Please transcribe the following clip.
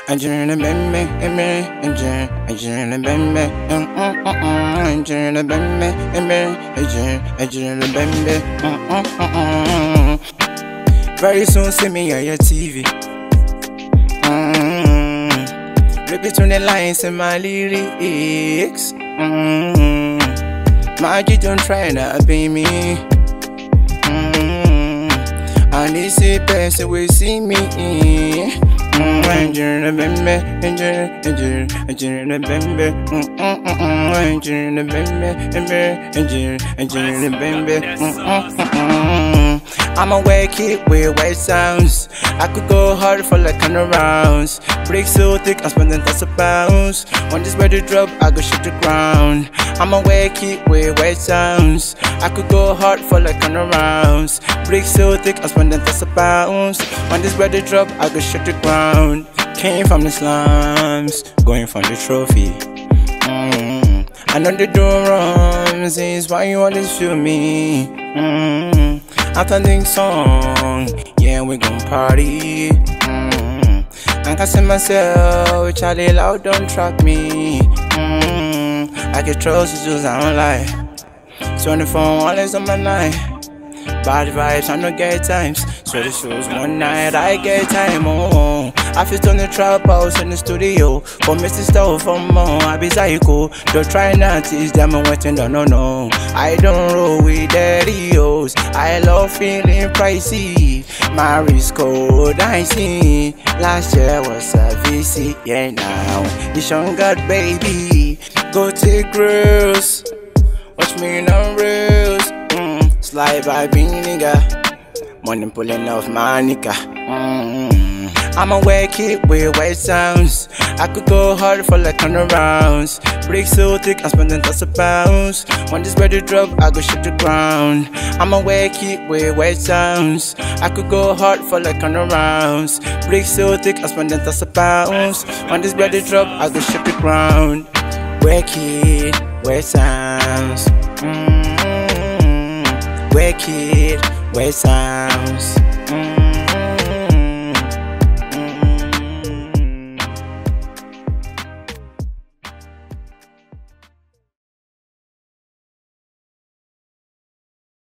Angelina Bembe, Angelina Bembe, Angelina Bembe, Angelina Bembe. Very soon see me on your TV. Read between the lines in my lyrics. Maggie, don't try to be me. I need to see person will see me. Angelina Bembe, Angelina Bembe, Angelina Bembe, Angelina Bembe. I'ma wake it with white sounds. I could go hard for like 100 rounds. Break so thick, I'm spending thousands of pounds. When this ready drop, I go shit the ground. I'ma wake it with white sounds. I could go hard for like 100 rounds. Break so thick, I'm spending thousands of pounds. When this ready drop, I go shit the ground. Came from the slums, going for the trophy. I know they do wrong, is why you always feel me. After this song, yeah, we gon' party. I can see myself, Charlie Loud don't track me. I get trust issues, I don't lie. 24 always on my night. Bad vibes, I don't get times. So the shows one night, I get time. Oh, I fit on the trap house in the studio. Come Mr. Stuff for more, I be psycho. Don't try not to teach them, I'm waiting, no. I don't roll with daddy-os. I love feeling pricey. My wrist cold, I see. Last year was a VC, yeah now it's young God, baby. Go take girls, watch me in the reels. Slide by being nigga, money pulling off my nigga. I'ma wake it with white sounds. I could go hard for like 100 rounds. Break so thick, I'm spending thousands of pounds. When this ready drop, I go shit the ground. I'ma wake it with white sounds. I could go hard for like 100 rounds. Break so thick, I'm spending thousands of pounds. When this ready drop, I go shit the ground. Wake it, white sounds. Wake it, white sounds.